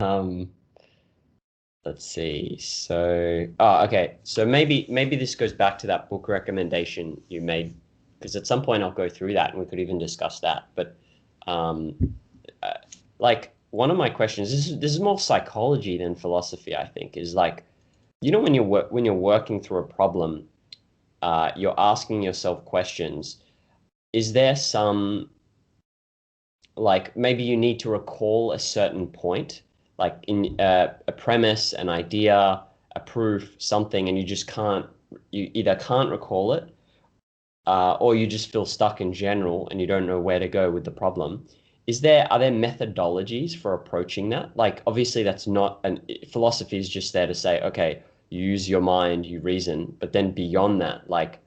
Um, let's see. So, oh, okay. So maybe this goes back to that book recommendation you made, because at some point I'll go through that and we could even discuss that. But um, uh, like one of my questions, this is more psychology than philosophy, I think, is like, when when you're working through a problem, you're asking yourself questions. Is there some, like, maybe you need to recall a certain point, like in a premise, an idea, a proof, something, and you either can't recall it, or you just feel stuck in general and you don't know where to go with the problem. Are there methodologies for approaching that? Like, obviously, that's not an philosophy is just there to say, okay, you use your mind, you reason, but then beyond that, like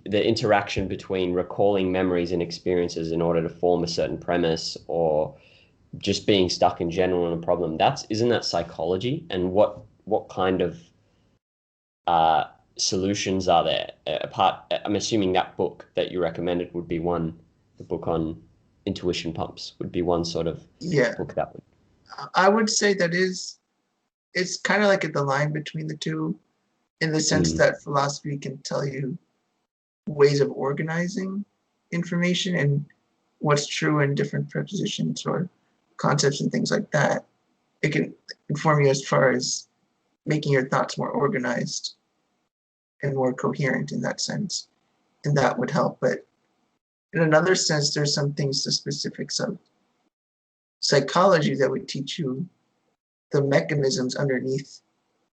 the interaction between recalling memories and experiences in order to form a certain premise, or just being stuck in general in a problem, isn't that psychology? And what kind of uh, solutions are there? I'm assuming that book that you recommended would be one. The book on intuition pumps would be one sort of Yeah, book that would. I would say it's kind of like at the line between the two, in the sense Mm, that philosophy can tell you ways of organizing information and what's true in different prepositions or concepts and things like that. It can inform you as far as making your thoughts more organized and more coherent in that sense. And that would help. But in another sense, there's some things, the specifics of psychology that would teach you the mechanisms underneath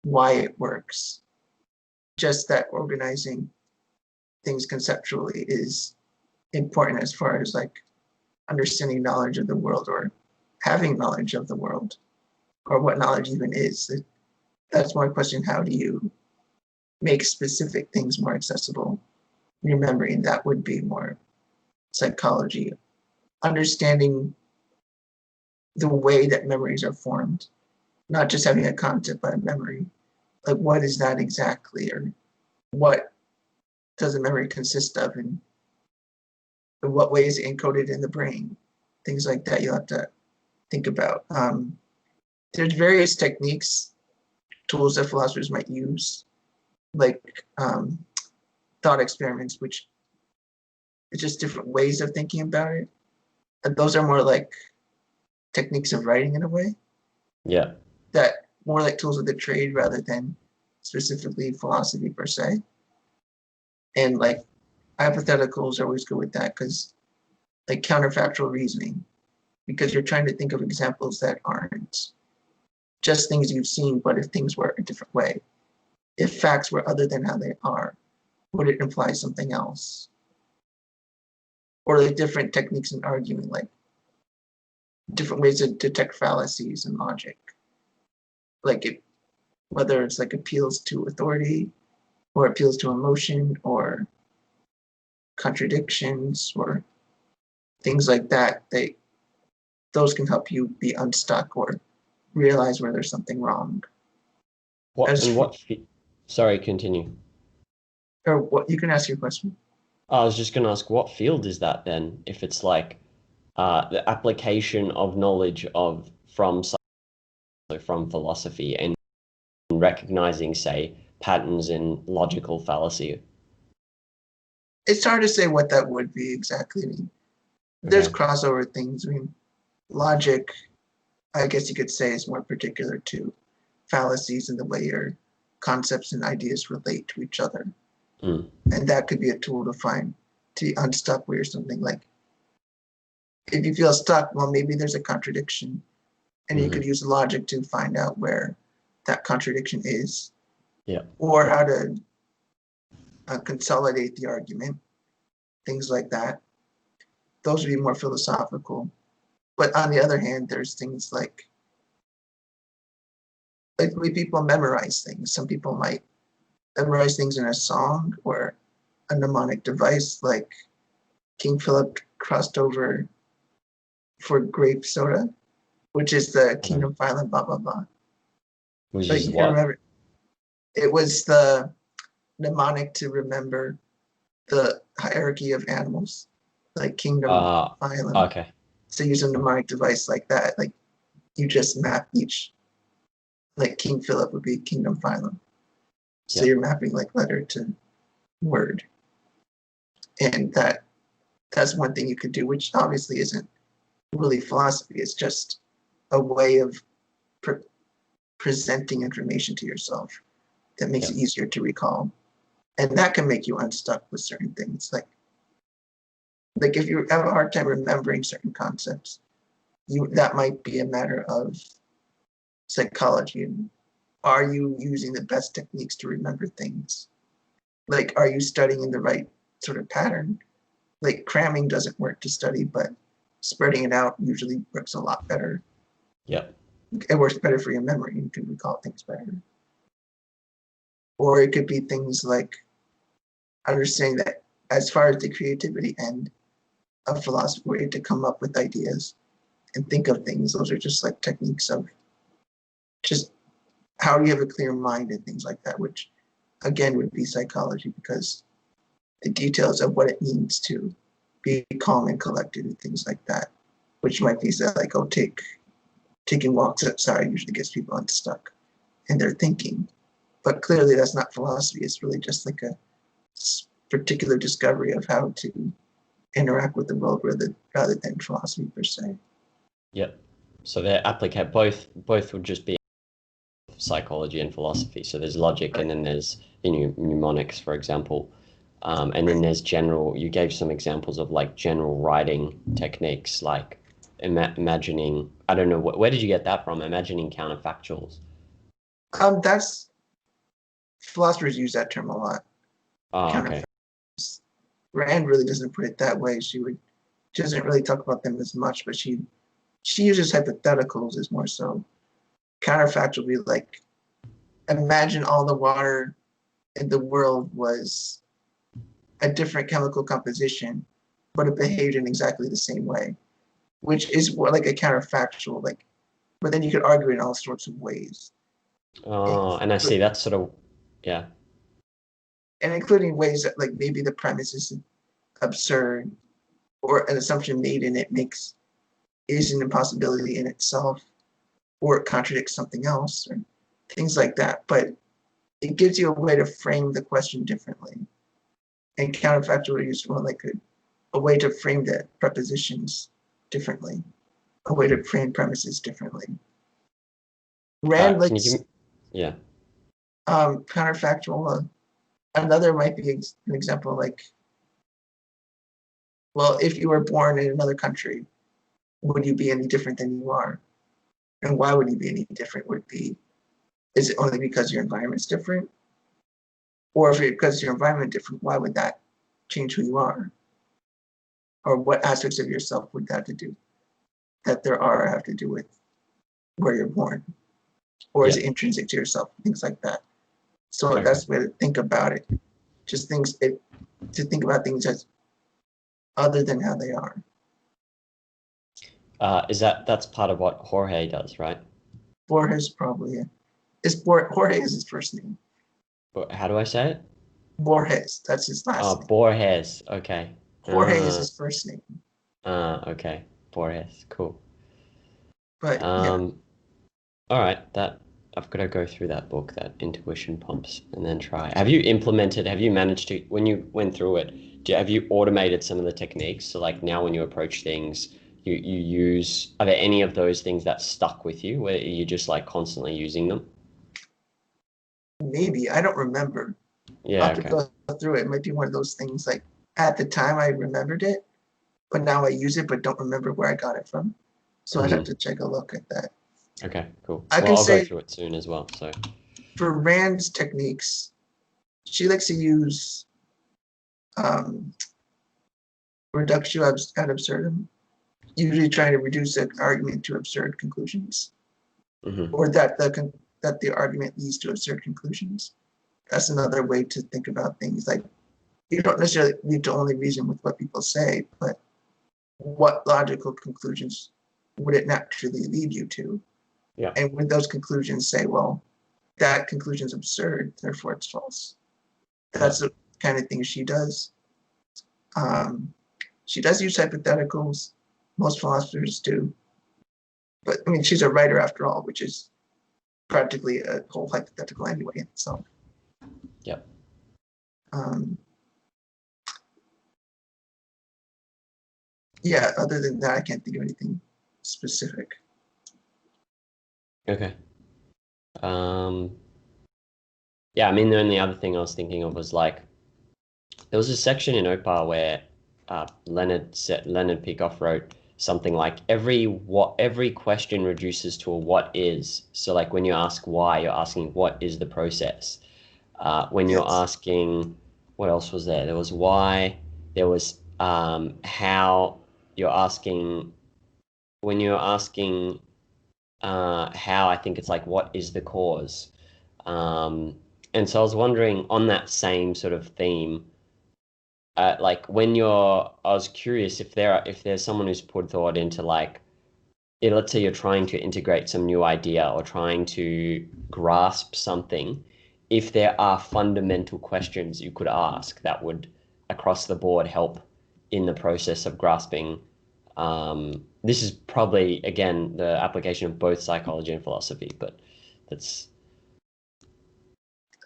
why it works. Just that organizing things conceptually is important as far as like understanding knowledge of the world or having knowledge of the world or what knowledge even is. That's more a question, how do you make specific things more accessible in your memory? And that would be more psychology, understanding the way that memories are formed, not just having a concept, but a memory. Like, what is that exactly? Or what does a memory consist of? And in what way is it encoded in the brain? Things like that you'll have to think about. There's various techniques, tools that philosophers might use, like thought experiments, which is just different ways of thinking about it. And those are more like techniques of writing in a way, yeah. that more like tools of the trade rather than specifically philosophy per se. And like hypotheticals are always good with that, because like counterfactual reasoning, because you're trying to think of examples that aren't just things you've seen, but if things were a different way, if facts were other than how they are, would it imply something else? Or like different techniques in arguing, like different ways to detect fallacies in logic, like whether it's like appeals to authority or appeals to emotion or contradictions or things like that. Those can help you be unstuck or realize where there's something wrong. What As and for, what? Sorry, continue. or what, you can ask your question. I was just going to ask, what field is that then? If it's like the application of knowledge from philosophy and recognizing, say, patterns in logical fallacy. It's hard to say what that would be exactly. I mean, there's Okay. crossover things. I mean, logic, I guess you could say, is more particular to fallacies and the way your concepts and ideas relate to each other. Mm. And that could be a tool to be unstuck where you're something like, if you feel stuck, well, maybe there's a contradiction. And you could Hmm. use logic to find out where that contradiction is, Yeah. or how to consolidate the argument, things like that. Those would be more philosophical. But on the other hand, there's things like the way people memorize things. Some people might memorize things in a song or a mnemonic device, like King Philip crossed over for grape soda, which is the I don't know. kingdom file and blah blah blah. Which But is you can what? remember it was the mnemonic to remember the hierarchy of animals, like kingdom, Uh, phylum. okay. So use a mnemonic device like that. Like you just map each like King Philip would be kingdom phylum. So Yeah. you're mapping like letter to word. And that's one thing you could do, which obviously isn't really philosophy. It's just a way of presenting information to yourself that makes Yeah. it easier to recall. And that can make you unstuck with certain things. Like if you have a hard time remembering certain concepts, that might be a matter of psychology. And are you using the best techniques to remember things? Like, are you studying in the right sort of pattern? Like cramming doesn't work to study, but spreading it out usually works a lot better. Yeah. It works better for your memory. You can recall things better. Or it could be things like understanding that as far as the creativity end of philosophy, we're able to come up with ideas and think of things. Those are just like techniques of just how do you have a clear mind and things like that, which again would be psychology, because the details of what it means to be calm and collected and things like that, which might be said like, oh, taking walks outside usually gets people unstuck and they're thinking. But clearly that's not philosophy. It's really just like a particular discovery of how to interact with the world rather than philosophy per se. Yep. So they're applicate both would just be psychology and philosophy. So there's logic, Right. and then there's mnemonics, for example, and then there's general. You gave some examples of like general writing techniques, like imagining. I don't know where did you get that from? Imagining counterfactuals. That's philosophers use that term a lot. Oh, okay. Counterfactuals. Rand really doesn't put it that way. She doesn't really talk about them as much, but she uses hypotheticals as more so. Counterfactual would be like, imagine all the water in the world was a different chemical composition, but it behaved in exactly the same way, which is more like a counterfactual. Like, but then you could argue in all sorts of ways. Oh, and I see that's sort of, yeah, And including ways that like maybe the premise is absurd or an assumption made in it is an impossibility in itself, or it contradicts something else, or things like that. But it gives you a way to frame the question differently. And counterfactual is more like a way to frame the prepositions differently, a way to frame premises differently. Rand can you give likes me, yeah, counterfactual. Another might be an example like, well, if you were born in another country, would you be any different than you are? And why would you be any different? Is it only because your environment's different? Or if it's because your environment different, why would that change who you are? Or what aspects of yourself would that have to do with where you're born? Or is yeah, it intrinsic to yourself? Things like that. So okay. that's the way to think about it. Just to think about things as other than how they are. That's part of what Jorge does, right? Borges probably Jorge is his first name. But how do I say it? Borges, that's his last name. Borges. Okay. Jorge is his first name. Okay. Borges. Cool. But yeah, Um, all right. That I've got to go through that book, that Intuition Pumps, and then try. Have you managed to, when you went through it, have you automated some of the techniques? So like now when you approach things, you use, are there any of those things that stuck with you where you just like constantly using them? maybe I don't remember. I'll Yeah. have to Okay. go through it. It might be one of those things like at the time I remembered it, but now I use it but don't remember where I got it from. So I'd have Hmm. to take a look at that. Okay. Cool. I Well, can I'll go say through it soon as well. So. for Rand's techniques, she likes to use um, reductio ad absurdum, usually trying to reduce an argument to absurd conclusions, Hmm. or that the argument leads to absurd conclusions. That's another way to think about things. Like you don't necessarily need to only reason with what people say, but what logical conclusions would it naturally lead you to? Yeah. And would those conclusions say, well, that conclusion is absurd, therefore it's false? Yeah. That's the kind of thing she does. Um, she does use hypotheticals. Most philosophers do. But I mean, she's a writer after all, which is practically a whole hypothetical anyway. So, Yep. Yeah, other than that, I can't think of anything specific. Okay. Yeah, I mean, the only other thing I was thinking of was like, there was a section in OPA where Leonard Peikoff wrote something like every question reduces to a what is. So like when you ask why, you're asking what is the process. When you're Yes. asking, what else was there? There was why. There was how. You're asking when you're asking how. I think it's like what is the cause. And so I was wondering on that same sort of theme, like when I was curious if there's someone who's put thought into like, let's say you're trying to integrate some new idea or trying to grasp something, if there are fundamental questions you could ask that would across the board help in the process of grasping. This is probably again the application of both psychology and philosophy, but that's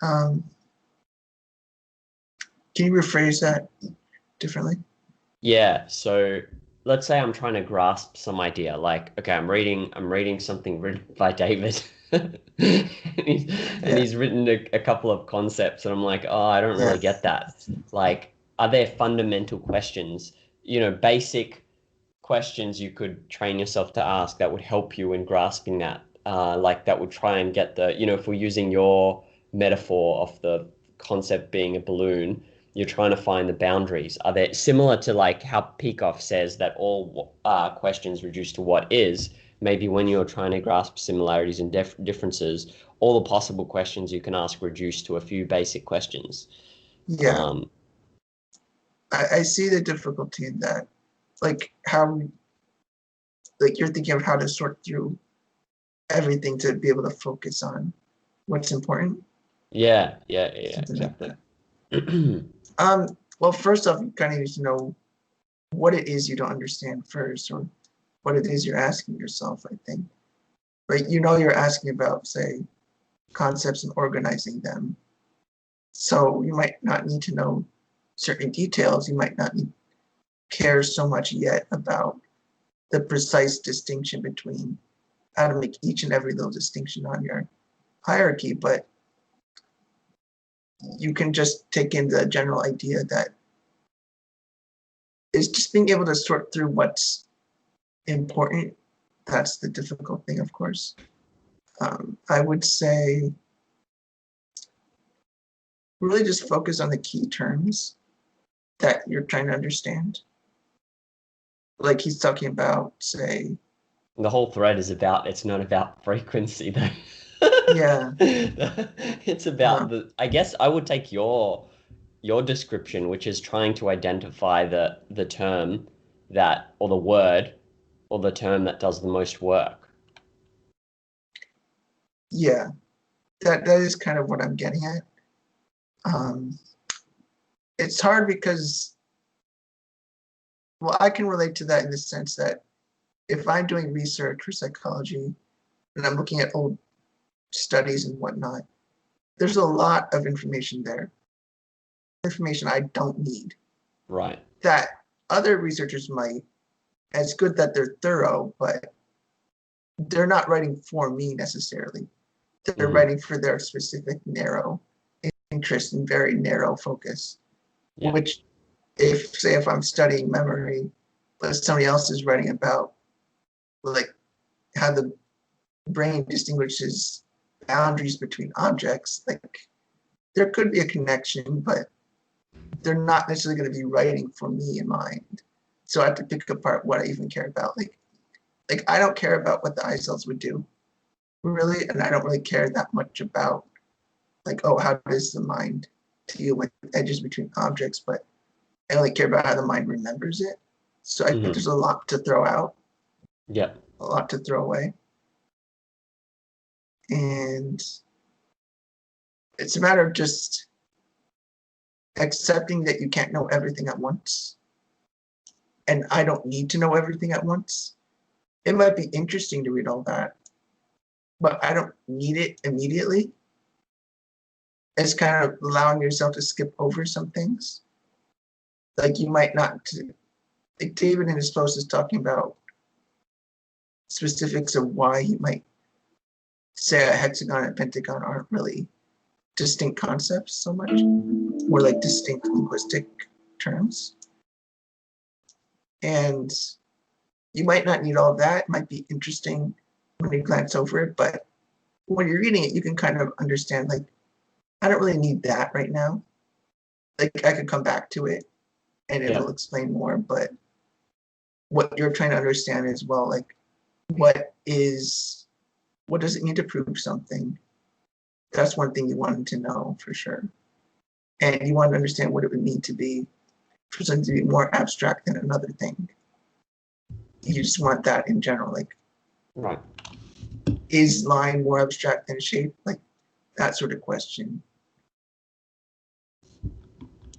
Um, can you rephrase that differently? Yeah, so let's say I'm trying to grasp some idea. Like, okay, I'm reading something written by David. And Yeah. he's written a couple of concepts, and I'm like, oh, I don't Yeah. really get that. Like, are there fundamental questions, basic questions you could train yourself to ask that would help you in grasping that? Like that would try and get if we're using your metaphor of the concept being a balloon, you're trying to find the boundaries. Are they similar to like how Peikoff says that all questions reduce to what is? Maybe when you're trying to grasp similarities and differences, all the possible questions you can ask reduce to a few basic questions. Yeah. I see the difficulty in that. Like how, like you're thinking of how to sort through everything to be able to focus on what's important, Yeah, something like exactly. that. Well, first off, you kind of need to know what it is you don't understand first, or what it is you're asking yourself, I think. Right? You're asking about, say, concepts and organizing them. So you might not need to know certain details. You might not care so much yet about the precise distinction between how to make each and every little distinction on your hierarchy, but you can just take in the general idea that is just being able to sort through what's important. That's the difficult thing, of course. I would say really just focus on the key terms that you're trying to understand. Like he's talking about, say, The whole thread is about, it's not about frequency though. yeah, It's about uh, I guess I would take your description, which is trying to identify the term that or the word or the term that does the most work. yeah, that is kind of what I'm getting at. Um, it's hard because, well, I can relate to that in the sense that if I'm doing research for psychology and I'm looking at old studies and whatnot, there's a lot of information there, information I don't need, Right. that other researchers might. It's good that they're thorough, but they're not writing for me necessarily. They're Mm, writing for their specific narrow interest and very narrow focus, yeah. which if I'm studying memory, but somebody else is writing about like how the brain distinguishes boundaries between objects, like there could be a connection, but they're not necessarily going to be writing for me in mind. So I have to pick apart what I even care about. Like I don't care about what the eye cells would do, really, and I don't really care that much about like, oh, how does the mind deal with edges between objects, but I only care about how the mind remembers it. So I think Hmm. there's a lot to throw out, Yeah. a lot to throw away. And it's a matter of just accepting that you can't know everything at once. And I don't need to know everything at once. It might be interesting to read all that, but I don't need it immediately. It's kind of allowing yourself to skip over some things. Like you might not, like David in his post is talking about specifics of why he might say a hexagon and pentagon aren't really distinct concepts so much, more like distinct linguistic terms. And you might not need all that. It might be interesting when you glance over it, but when you're reading it, you can kind of understand, like, I don't really need that right now. Like, I could come back to it and it'll explain more, but what you're trying to understand is, well, like, what does it mean to prove something? That's one thing you wanted to know for sure. And you want to understand what it would mean to be, for something to be more abstract than another thing. You just want that in general, like, Right. is line more abstract than shape? Like that sort of question.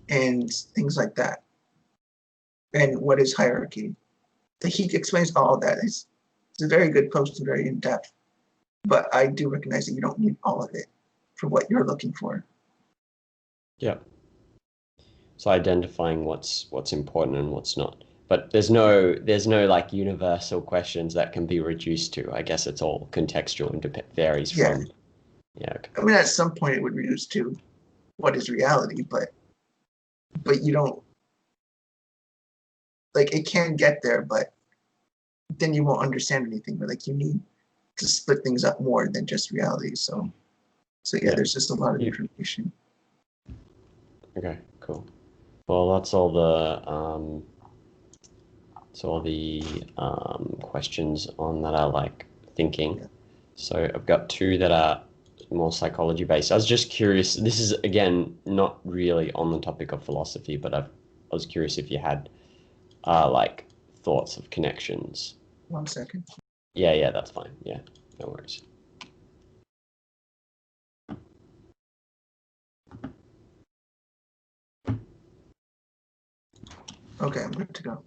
And things like that. And what is hierarchy? He explains all of that. It's a very good post and very in-depth. But I do recognize that you don't need all of it for what you're looking for. Yeah. So identifying what's important and what's not. But there's no like universal questions that can be reduced to. I guess it's all contextual and varies from. Yeah. Okay. I mean, at some point it would reduce to what is reality, but you don't, like, it can get there, but then you won't understand anything. But like you need to split things up more than just reality. So yeah, there's just a lot of information. Okay, cool. Well, that's all the questions on that I like thinking. Yeah. So I've got two that are more psychology based. I was just curious. This is again not really on the topic of philosophy, but I was curious if you had like thoughts of connections. 1 second. Yeah, that's fine. Yeah, no worries. Okay, I'm good to go.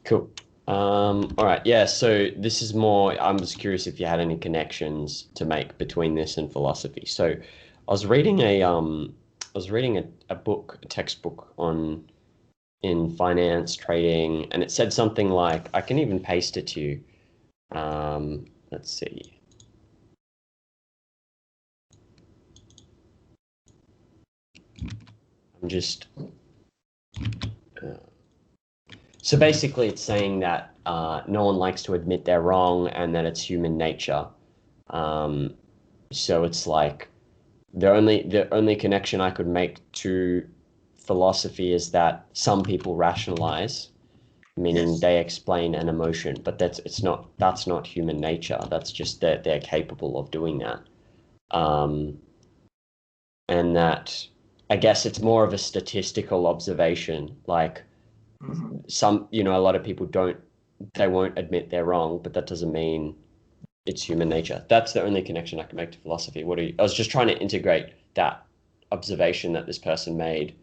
Cool. All right. Yeah. So this is more, I'm just curious if you had any connections to make between this and philosophy. So I was reading a book, a textbook in finance, trading, and it said something like, I can even paste it to you. Let's see. I'm just, so basically it's saying that no one likes to admit they're wrong and that it's human nature. So it's like the only connection I could make to philosophy is that some people rationalize, meaning they explain an emotion, but that's not human nature. That's just that they're capable of doing that. And that I guess it's more of a statistical observation. Like a lot of people they won't admit they're wrong, but that doesn't mean it's human nature. That's the only connection I can make to philosophy. I was just trying to integrate that observation that this person made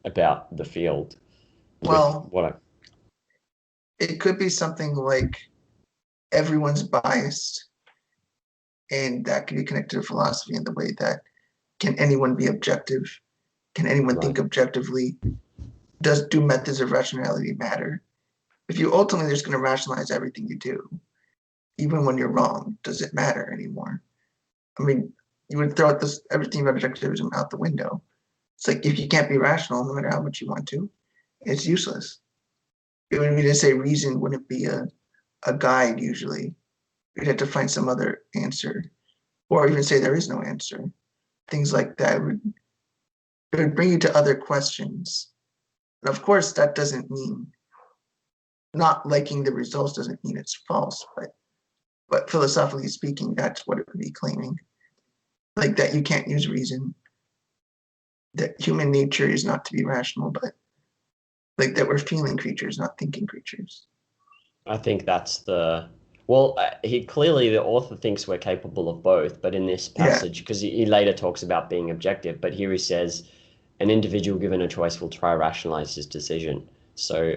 about the field with Well, what I. it could be something like everyone's biased, and that can be connected to philosophy in the way that, can anyone be objective? Can anyone Right. think objectively? Do methods of rationality matter? If you ultimately just going to rationalize everything you do, even when you're wrong, does it matter anymore? I mean, you would throw out everything about objectivism out the window. It's like if you can't be rational, no matter how much you want to, it's useless. Even if you just say reason wouldn't be a guide usually. You'd have to find some other answer, or even say there is no answer. Things like that it would bring you to other questions. And of course, that doesn't mean not liking the results doesn't mean it's false, but philosophically speaking, that's what it would be claiming. Like that you can't use reason, that human nature is not to be rational, but like that we're feeling creatures, not thinking creatures. I think that's well, the author thinks we're capable of both, but in this Yeah. passage, because he later talks about being objective, but here he says an individual given a choice will try rationalize his decision. So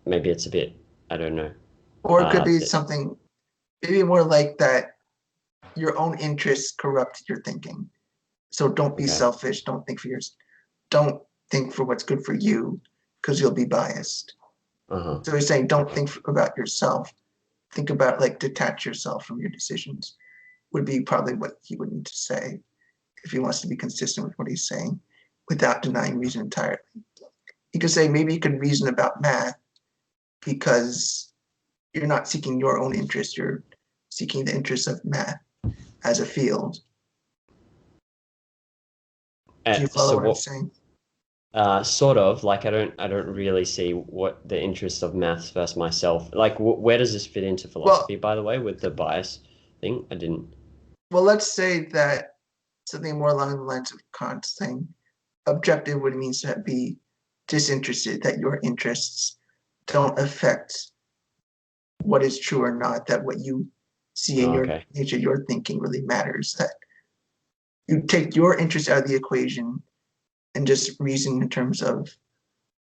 maybe it's a bit, I don't know. Or it could be something maybe more like that your own interests corrupt your thinking. So don't be Okay. selfish. Don't think for what's good for you, because you'll be biased. Uh-huh. So he's saying don't think about yourself. Think about, like, detach yourself from your decisions, would be probably what he would need to say if he wants to be consistent with what he's saying without denying reason entirely. He could say maybe you could reason about math because you're not seeking your own interest, you're seeking the interests of math as a field. Do you follow So what I'm what? saying? Sort of like I don't really see what the interest of maths versus myself. Like, where does this fit into Well, philosophy, by the way, with the bias thing? I didn't. let's say that something more along the lines of Kant's thing. Objective would mean to be disinterested, that your interests don't affect what is true or not, that what you see in Oh, your okay. nature, your thinking really matters, that you take your interest out of the equation and just reason in terms of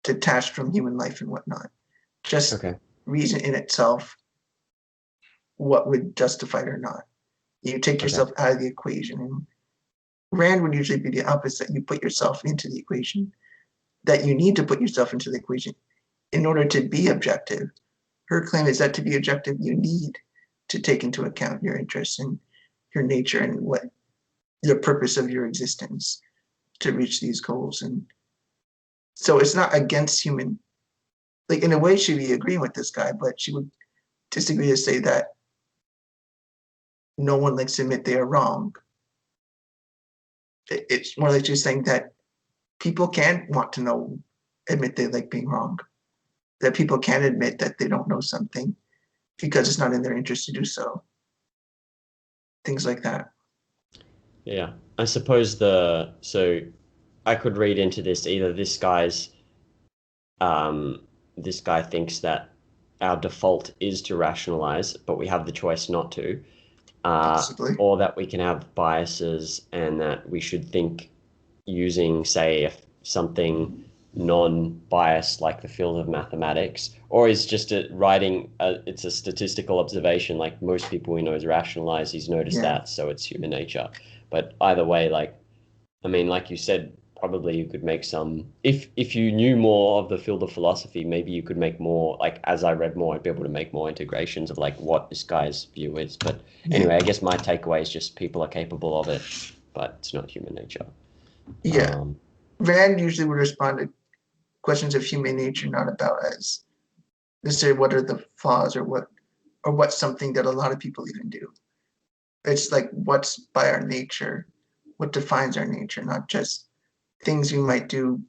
detached from human life and whatnot. Just Okay. reason in itself, what would justify it or not. You take Okay. yourself out of the equation. And Rand would usually be the opposite. You put yourself into the equation, that you need to put yourself into the equation in order to be objective. Her claim is that to be objective, you need to take into account your interests and your nature and what the purpose of your existence to reach these goals. And so it's not against human, like, in a way she'd be agreeing with this guy, but she would disagree to say that no one likes to admit they are wrong. It's more like she's saying that people can want to know, admit they like being wrong, that people can admit that they don't know something because it's not in their interest to do so. Things like that. Yeah. I suppose so I could read into this either this guy thinks that our default is to rationalize, but we have the choice not to, Possibly. or that we can have biases and that we should think using, say, if something non-biased like the field of mathematics, or is just it's a statistical observation like most people we know is rationalized. He's noticed Yeah. that, so it's human nature. But either way, like, I mean, like you said, probably you could make some, if you knew more of the field of philosophy, maybe you could make more, like, as I read more, I'd be able to make more integrations of like what this guy's view is. But Yeah. anyway, I guess my takeaway is just people are capable of it, but it's not human nature. Yeah. Um, Rand usually would respond to questions of human nature, not about as necessarily what are the flaws or what's something that a lot of people even do. It's like what's by our nature, what defines our nature, not just things we might do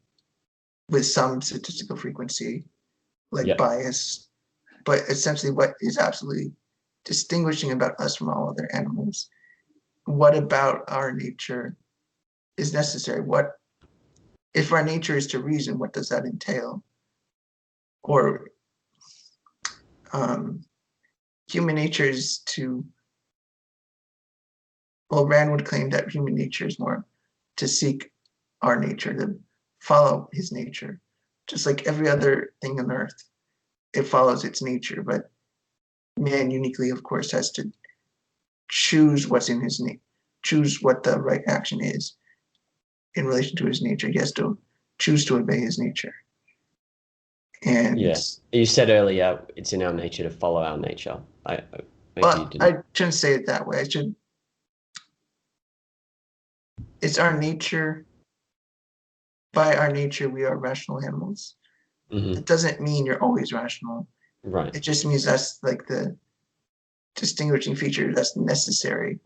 with some statistical frequency, like yeah, bias, but essentially what is absolutely distinguishing about us from all other animals. What about our nature is necessary? What if our nature is to reason? What does that entail? Or um, human nature is to, well, Rand would claim that human nature is more to seek our nature, to follow his nature. Just like every other thing on earth, it follows its nature, but man uniquely, of course, has to choose what's in his nature, choose what the right action is in relation to his nature. He has to choose to obey his nature. And yeah. You said earlier it's in our nature to follow our nature. Maybe you but didn't. I shouldn't say it that way. I should. It's our nature. By our nature, we are rational animals. It Hmm. doesn't mean you're always rational. Right. It just means that's like the distinguishing feature that's necessary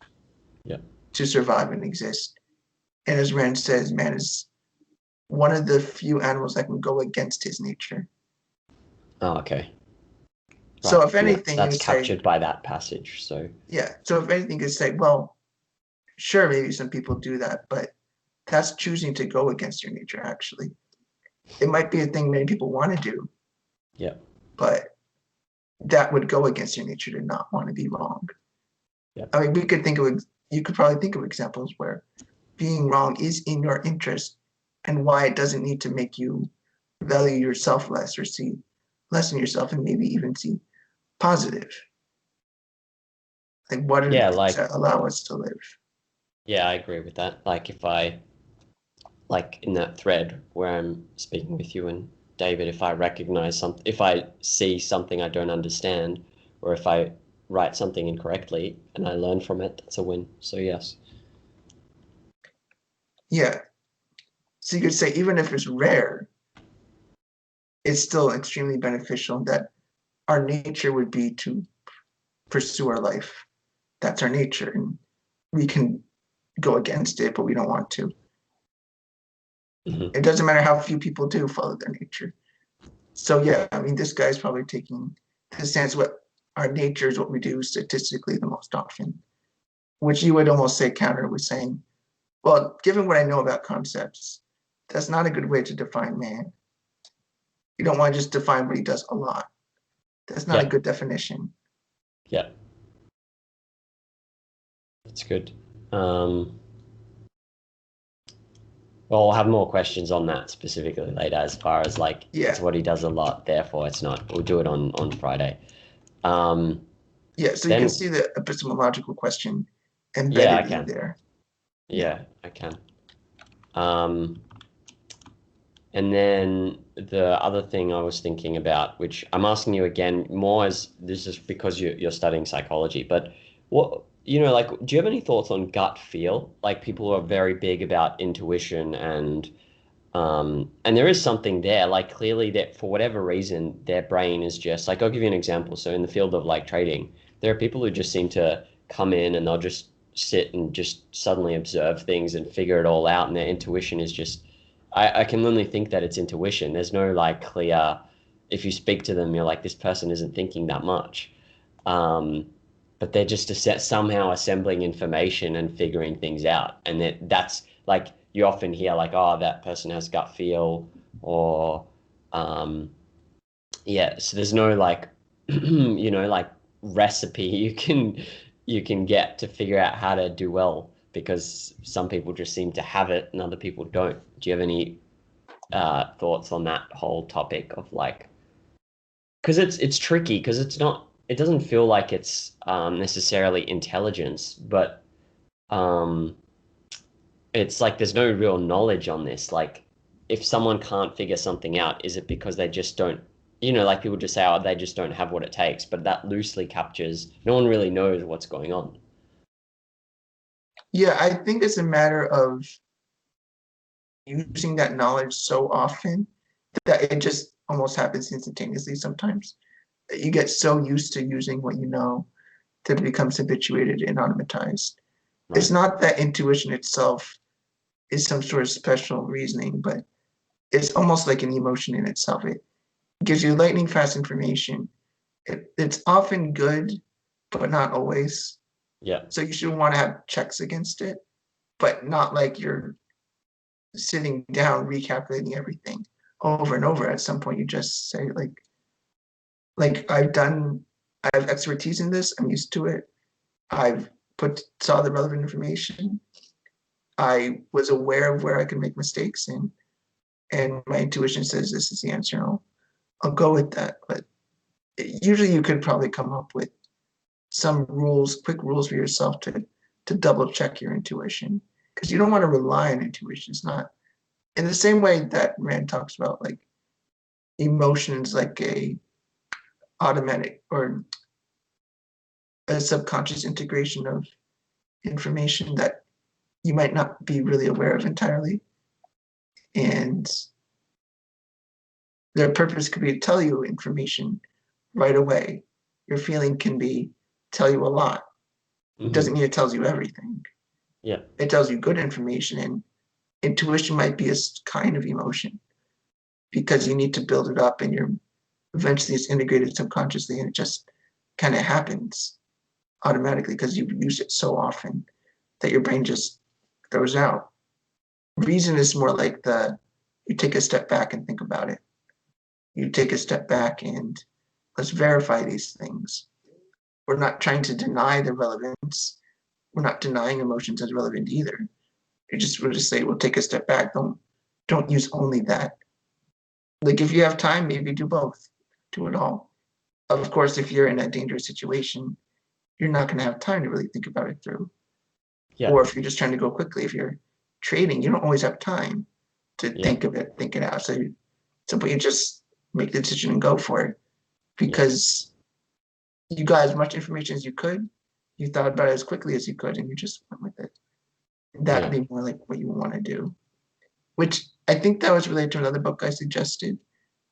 Yeah. to survive and exist. And as Rand says, man is one of the few animals that can go against his nature. Oh, okay. So Right. if And that's anything, you that's would say, captured by that passage. So yeah. So if anything, you could say, well, sure, maybe some people do that, but that's choosing to go against your nature, actually. It might be a thing many people want to do, yeah. but that would go against your nature to not want to be wrong. Yeah. I mean, you could probably think of examples where being wrong is in your interest and why it doesn't need to make you value yourself less or see less in yourself and maybe even see positive. Like what are the Yeah, things like, that allow us to live? yeah, I agree with that. Like if I, like in that thread where I'm speaking with you and David, if I recognize something, if I see something I don't understand, or if I write something incorrectly and I learn from it, that's a win. So yes. Yeah. So you could say even if it's rare, it's still extremely beneficial that our nature would be to pursue our life. That's our nature. And we can go against it, but we don't want to. Mhm. It doesn't matter how few people do follow their nature. So yeah, I mean, this guy's probably taking the stance what our nature is what we do statistically the most often, which you would almost say counter with saying, well, given what I know about concepts, that's not a good way to define man. You don't want to just define what he does a lot. That's not a Yeah, good definition. yeah, that's good. Um, well, I'll have more questions on that specifically later, as far as like it's Yeah, what he does a lot, therefore it's not. We'll do it on Friday. Um, yeah. So you can then see the epistemological question yeah, I embedded in can. there. Yeah. Yeah, I can. Um, and then the other thing I was thinking about, which I'm asking you again, more as this is because you're studying psychology, but what, like, do you have any thoughts on gut feel? Like people are very big about intuition and there is something there, like clearly that for whatever reason, their brain is just like, I'll give you an example. So in the field of like trading, there are people who just seem to come in and they'll just sit and just suddenly observe things and figure it all out. And their intuition is just, I can only think that it's intuition. There's no like clear, if you speak to them, you're like, this person isn't thinking that much. Um, but they're just somehow assembling information and figuring things out. And that's like you often hear like, oh, that person has gut feel, or um, yeah. So there's no like, like recipe you can get to figure out how to do well because some people just seem to have it and other people don't. Do you have any thoughts on that whole topic of like because it's tricky because it doesn't feel like it's necessarily intelligence, but um, it's like there's no real knowledge on this. Like if someone can't figure something out, is it because they just don't, like people just say, oh, they just don't have what it takes, but that loosely captures, no one really knows what's going on. Yeah, I think it's a matter of using that knowledge so often that it just almost happens instantaneously sometimes. You get so used to using what you know that it becomes habituated and automatized. It's Right. not that intuition itself is some sort of special reasoning, but it's almost like an emotion in itself. It gives you lightning fast information. It's often good, but not always. Yeah. So you should want to have checks against it, but not like you're sitting down recalculating everything over and over. At some point, you just say like I have expertise in this. I'm used to it. I've saw the relevant information. I was aware of where I could make mistakes and my intuition says this is the answer. I'll go with that. But usually you could probably come up with some rules, quick rules for yourself to double check your intuition because you don't want to rely on intuition. It's not in the same way that Rand talks about like emotions like a automatic or a subconscious integration of information that you might not be really aware of entirely. And their purpose could be to tell you information right away. Your feeling can be tell you a lot. It doesn't Hmm. mean it tells you everything. Yeah. It tells you good information, and intuition might be a kind of emotion because you need to build it up, and you're eventually it's integrated subconsciously, and it just kind of happens automatically because you've used it so often that your brain just throws out. Reason is more like you take a step back and think about it. You take a step back and let's verify these things. We're not trying to deny the relevance. We're not denying emotions as relevant either. We'll just say we'll take a step back. Don't use only that. Like if you have time, maybe do both. Do it all. Of course, if you're in a dangerous situation, you're not going to have time to really think about it through. Yeah. Or if you're just trying to go quickly, if you're trading, you don't always have time to Yeah. think of it, think it out. So you just make the decision and go for it Yeah. because you got as much information as you could, you thought about it as quickly as you could, and you just went with it. That'd Yeah. be more like what you want to do. Which I think that was related to another book I suggested,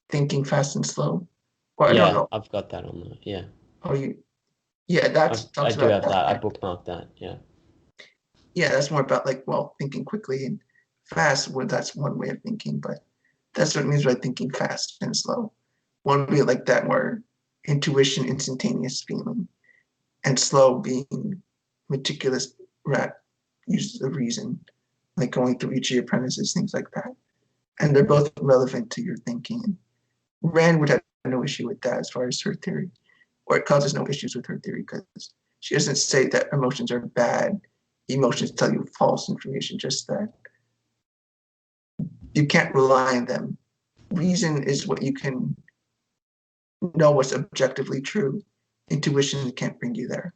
Thinking Fast and Slow. Or I don't Yeah. know. I've got that on there. Yeah. Oh, yeah, that I talks do about have that. I that. bookmarked that. Yeah. Yeah, that's more about like, well, thinking quickly and fast. Well, that's one way of thinking, but that's what it means by thinking fast and slow. One would be like that more intuition, instantaneous feeling, and slow being meticulous use of reason, like going through each of your premises, things like that. And they're both relevant to your thinking. Rand would have no issue with that as far as her theory, or it causes no issues with her theory because she doesn't say that emotions are bad. Emotions tell you false information, just that you can't rely on them. Reason is what you can know what's objectively true. Intuition can't bring you there.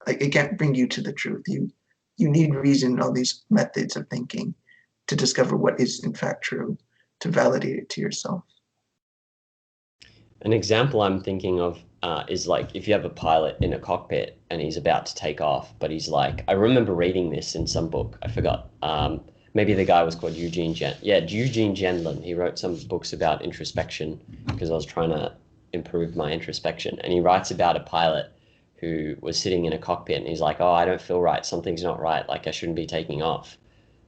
Like it can't bring you to the truth. You need reason and all these methods of thinking to discover what is in fact true, to validate it to yourself. An example I'm thinking of is like if you have a pilot in a cockpit and he's about to take off, but he's like, I remember reading this in some book, I forgot. Maybe the guy was called Eugene Gendlin. He wrote some books about introspection because I was trying to improve my introspection. And he writes about a pilot who was sitting in a cockpit and he's like, oh, I don't feel right. Something's not right. Like I shouldn't be taking off.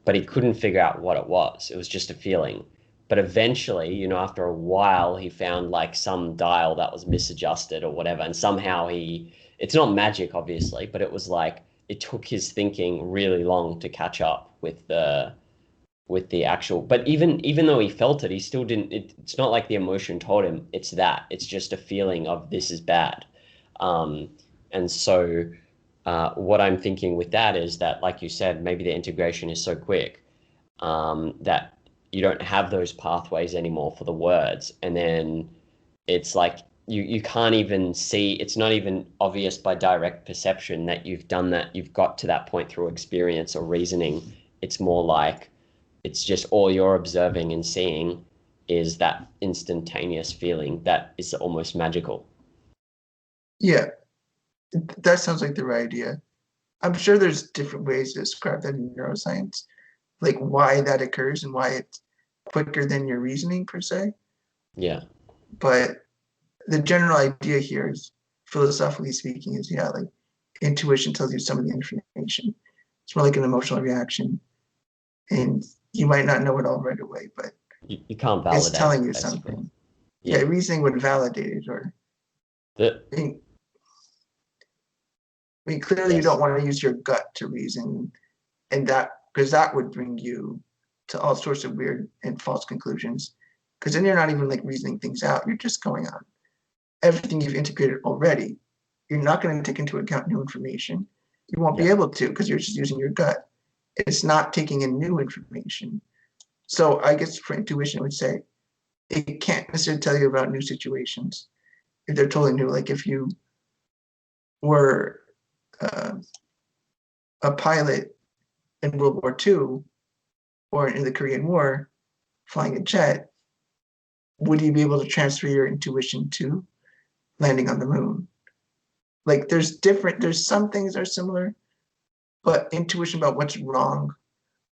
But he couldn't figure out what it was. It was just a feeling. But eventually, after a while, he found like some dial that was misadjusted or whatever. And somehow it's not magic, obviously, but it was like it took his thinking really long to catch up with the actual. But even though he felt it, he still didn't. It's not like the emotion told him it's that. It's just a feeling of this is bad. Um, and so what I'm thinking with that is that, like you said, maybe the integration is so quick that you don't have those pathways anymore for the words. And then it's like you can't even see, it's not even obvious by direct perception that you've done that, you've got to that point through experience or reasoning. It's more like it's just all you're observing and seeing is that instantaneous feeling that is almost magical. Yeah, that sounds like the right idea. I'm sure there's different ways to describe that in neuroscience, like why that occurs and why it's quicker than your reasoning per se. Yeah. But the general idea here is, philosophically speaking, is yeah, like intuition tells you some of the information. It's more like an emotional reaction, and you might not know it all right away, but You can't it's validate telling it, you basically. something. Yeah, Yeah. reasoning would validate it, or The, I mean, clearly you don't yes. want to use your gut to reason, and that because that would bring you to all sorts of weird and false conclusions. Because then you're not even like reasoning things out; you're just going on everything you've integrated already. You're not going to take into account new information. You won't be Yeah. able to because you're just using your gut. It's not taking in new information. So I guess for intuition, it would say it can't necessarily tell you about new situations if they're totally new. Like if you were uh, a pilot in World War II or in the Korean War flying a jet, would you be able to transfer your intuition to landing on the moon? Like there's some things that are similar, but intuition about what's wrong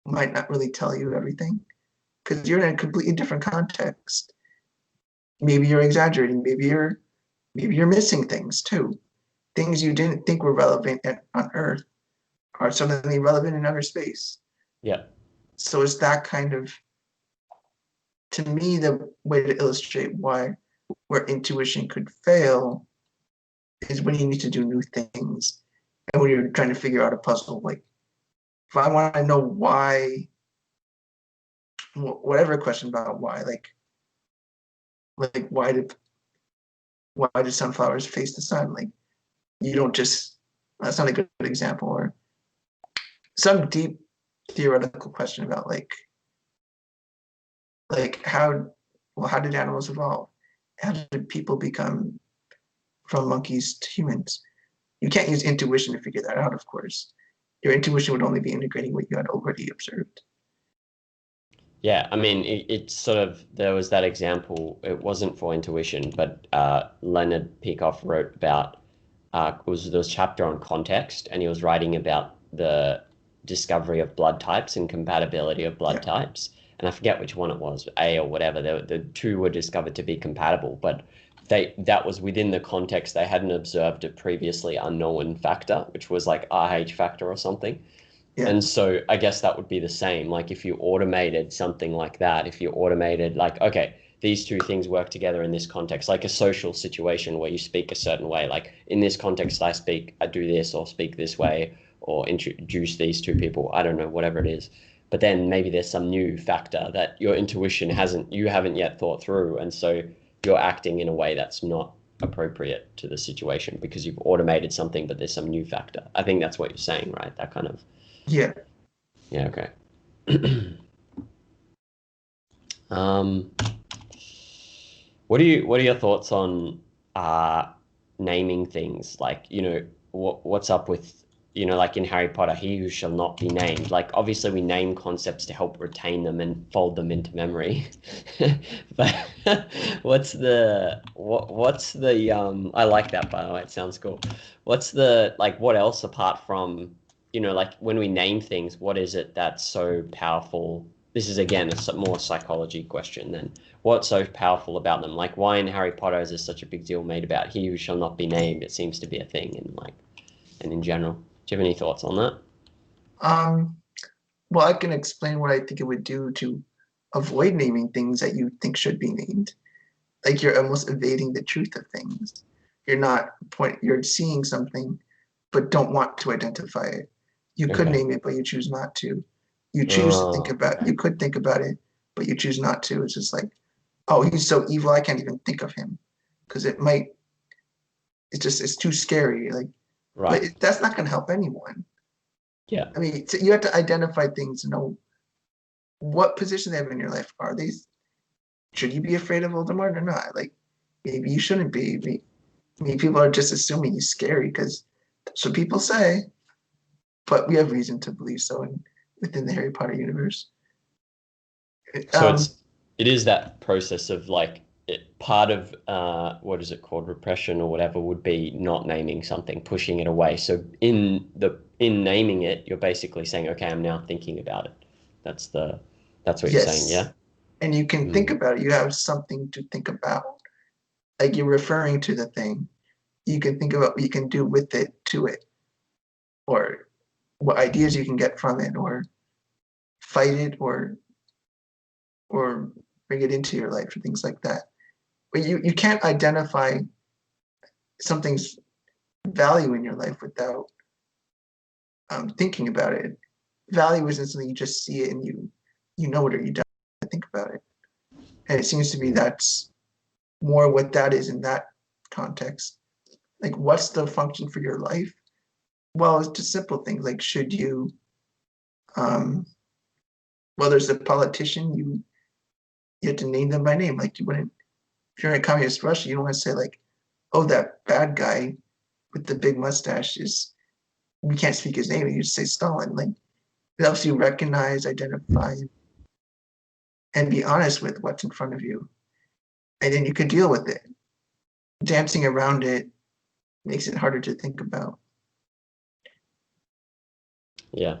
might not really tell you everything because you're in a completely different context. Maybe you're exaggerating, maybe you're missing things too. Things you didn't think were relevant on Earth are suddenly relevant in outer space. Yeah. So it's that kind of, to me, the way to illustrate why where intuition could fail is when you need to do new things and when you're trying to figure out a puzzle. Like if I want to know why, whatever question about why, like why do sunflowers face the sun? Like you don't just, that's not a good example. Or some deep theoretical question about like how did animals evolve? How did people become from monkeys to humans. You can't use intuition to figure that out, of course. Your intuition would only be integrating what you had already observed. Yeah, I mean, it's sort of, there was that example, it wasn't for intuition, but Leonard Peikoff wrote about, there was a chapter on context, and he was writing about the discovery of blood types and compatibility of blood types. And I forget which one it was, A or whatever, the two were discovered to be compatible, but that was within the context. They hadn't observed a previously unknown factor, which was like RH factor or something. Yeah. And so I guess that would be the same. Like if you automated something like that, if you automated like, okay, these two things work together in this context, like a social situation where you speak a certain way, like in this context, I do this or speak this way or introduce these two people. I don't know, whatever it is. But then maybe there's some new factor that your intuition you haven't yet thought through. And so you're acting in a way that's not appropriate to the situation because you've automated something, but there's some new factor. I think that's what you're saying, right? That kind of. Yeah. Yeah, okay. What are your thoughts on naming things? Like, what's up with, like in Harry Potter, he who shall not be named. Like obviously we name concepts to help retain them and fold them into memory. But what's the I like that, by the way, it sounds cool. What's the, like, what else apart from, like when we name things, what is it that's so powerful? This is again a more psychology question than what's so powerful about them. Like why in Harry Potter is there such a big deal made about he who shall not be named? It seems to be a thing and in general. Do you have any thoughts on that? Well, I can explain what I think it would do to avoid naming things that you think should be named. Like you're almost evading the truth of things. You're seeing something, but don't want to identify it. You could name it, but you choose not to. You could think about it, but you choose not to. It's just like, oh, he's so evil, I can't even think of him. Because it's too scary. Like, Right. but that's not going to help anyone. Yeah. I mean, you have to identify things to know what position they have in your life. Should you be afraid of Voldemort or not? Like, maybe you shouldn't be. I mean, people are just assuming he's scary because that's what people say. But we have reason to believe so within the Harry Potter universe. So it is that process of like part of what is it called, repression or whatever, would be not naming something, pushing it away. So in naming it, you're basically saying, okay, I'm now thinking about it. That's what you're saying, yeah? And you can think about it. You have something to think about. Like you're referring to the thing. You can think about what you can do with it, to it, or what ideas you can get from it, or fight it, or bring it into your life, or things like that. But you can't identify something's value in your life without thinking about it. Value isn't something you just see it and you know it or you don't think about it. And it seems to be that's more what that is in that context. Like, what's the function for your life? Well, it's just simple things like should you, well, there's a politician, you have to name them by name. Like you wouldn't, if you're in a communist Russia, you don't want to say like, oh, that bad guy with the big mustache we can't speak his name. You just say Stalin. Like it helps you recognize, identify, and be honest with what's in front of you. And then you can deal with it. Dancing around it makes it harder to think about. Yeah.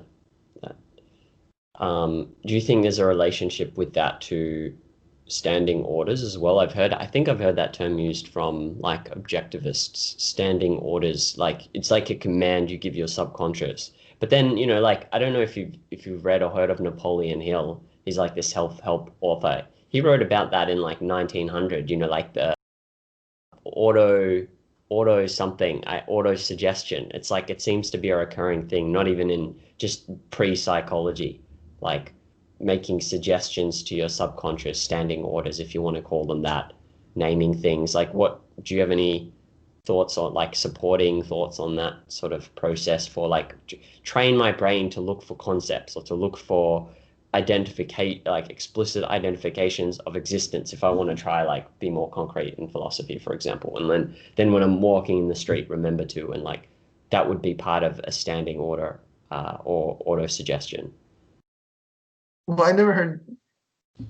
Do you think there's a relationship with that to standing orders as well? I think I've heard that term used from like objectivists, standing orders, like it's like a command you give your subconscious. But then, like I don't know if you've read or heard of Napoleon Hill. He's like this self-help author. He wrote about that in like 1900, like the auto something, auto suggestion. It's like it seems to be a recurring thing, not even in just pre-psychology, like making suggestions to your subconscious, standing orders, if you want to call them that, naming things. Like, what do you have any thoughts on, like supporting thoughts on that sort of process for like train my brain to look for concepts or to look for like explicit identifications of existence if I want to try like be more concrete in philosophy, for example. And then when I'm walking in the street, remember to, and like that would be part of a standing order or auto suggestion. Well, I never heard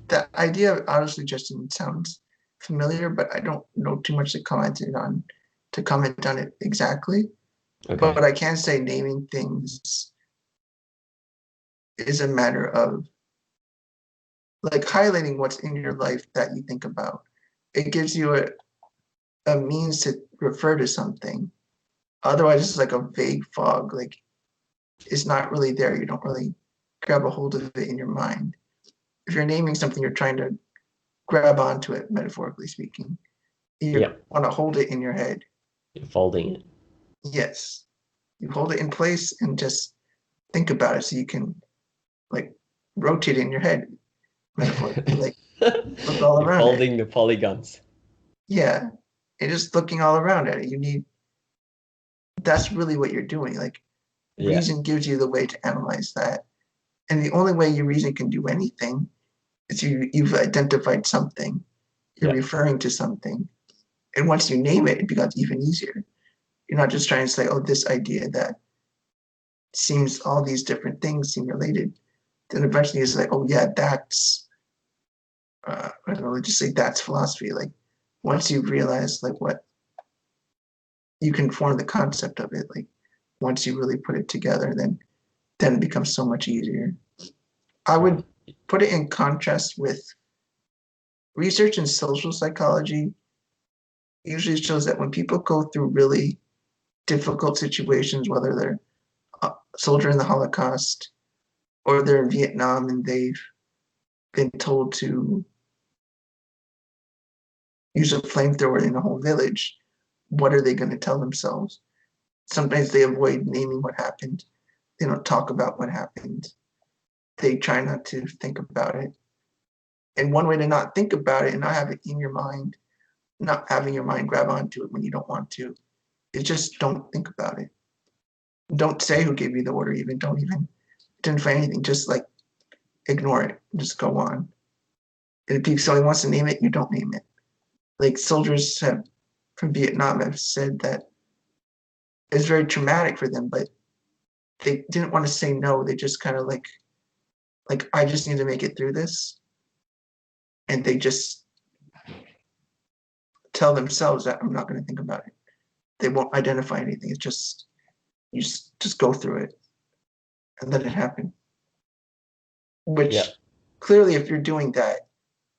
the idea of auto-suggestion sounds familiar, but I don't know too much to comment on it exactly. Okay. But I can say naming things is a matter of like highlighting what's in your life that you think about. It gives you a means to refer to something. Otherwise, it's like a vague fog. Like it's not really there. You don't really grab a hold of it in your mind. If you're naming something, you're trying to grab onto it, metaphorically speaking. You Yep. want to hold it in your head. You're folding it. Yes. You hold it in place and just think about it so you can like rotate it in your head, metaphorically, like look all You're around it. folding the polygons. Yeah. And just looking all around at it. That's really what you're doing. Like Yeah. reason gives you the way to analyze that. And the only way your reason can do anything is you've identified something. You're Yeah. referring to something. And once you name it, it becomes even easier. You're not just trying to say, oh, this idea that seems all these different things seem related. Then eventually it's like, oh yeah, that's I don't know, just say that's philosophy. Like once you realize like what you can form the concept of it, like once you really put it together, then it becomes so much easier. I would put it in contrast with research in social psychology usually shows that when people go through really difficult situations, whether they're a soldier in the Holocaust or they're in Vietnam and they've been told to use a flamethrower in a whole village, what are they going to tell themselves? Sometimes they avoid naming what happened. They don't talk about what happened. They try not to think about it. And one way to not think about it and not have it in your mind, not having your mind grab onto it when you don't want to, is just don't think about it. Don't say who gave you the order, even don't even identify anything. Just like ignore it. Just go on. And if somebody wants to name it, you don't name it. Like soldiers have from Vietnam have said that it's very traumatic for them, but they didn't want to say no. They just kind of like I just need to make it through this, and they just tell themselves that I'm not going to think about it. They won't identify anything. It's just you just go through it and let it happen. Yeah. Which clearly, if you're doing that,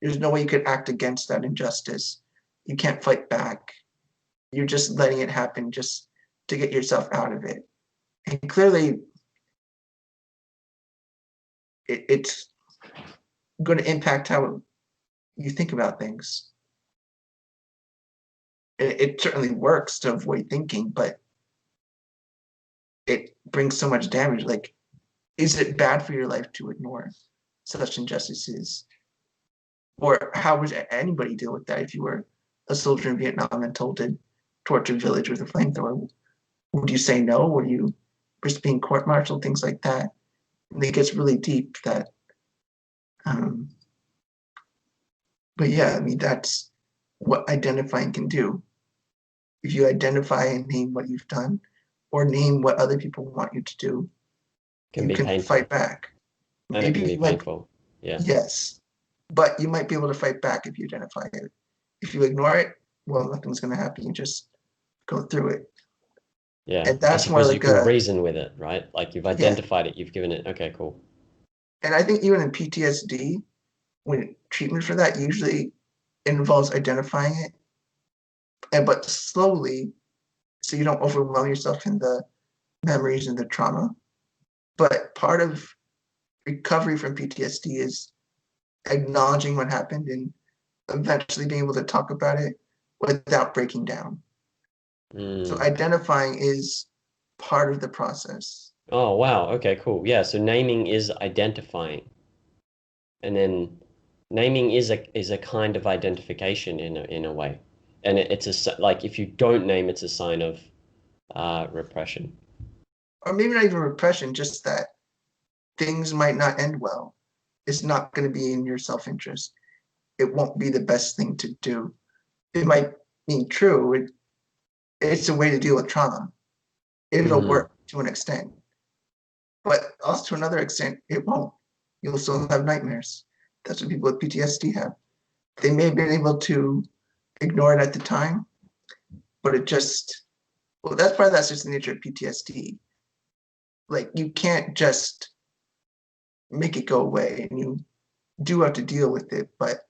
there's no way you could act against that injustice. You can't fight back. You're just letting it happen just to get yourself out of it. And clearly, it's going to impact how you think about things. It certainly works to avoid thinking, but it brings so much damage. Like, is it bad for your life to ignore such injustices? Or how would anybody deal with that if you were a soldier in Vietnam and told to torture a village with a flamethrower? Would you say no? Would you risk being court-martialed? Things like that. And it gets really deep. Um, but yeah, I mean that's what identifying can do. If you identify and name what you've done, or name what other people want you to do, Can you be can fight painful. back. And it Maybe can be you might, painful. Yeah. yes, but you might be able to fight back if you identify it. If you ignore it, well, nothing's going to happen. You just go through it. Yeah. And I that's more suppose you like can reason with it, right? Like you've yeah. identified it, you've given it, okay, cool. And I think even in PTSD, when treatment for that usually involves identifying it, but slowly, so you don't overwhelm yourself in the memories and the trauma. But part of recovery from PTSD is acknowledging what happened and eventually being able to talk about it without breaking down. So Mm. identifying is part of the process. Oh, wow. Okay, cool. Yeah, so naming is identifying. And then naming is a kind of identification in a way. And it's like if you don't name, it's a sign of repression. Or maybe not even repression, just that things might not end well. is not going to be in your self-interest. It won't be the best thing to do. It might be true. It's a way to deal with trauma. It'll work to an extent, but also to another extent, it won't. You'll still have nightmares. That's what people with PTSD have. They may have been able to ignore it at the time, but it just, well, that's just the nature of PTSD. Like, you can't just make it go away, and you do have to deal with it, but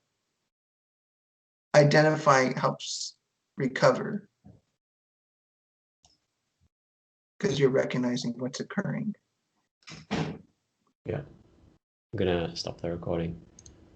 identifying helps recover because you're recognizing what's occurring. Yeah. I'm gonna stop the recording.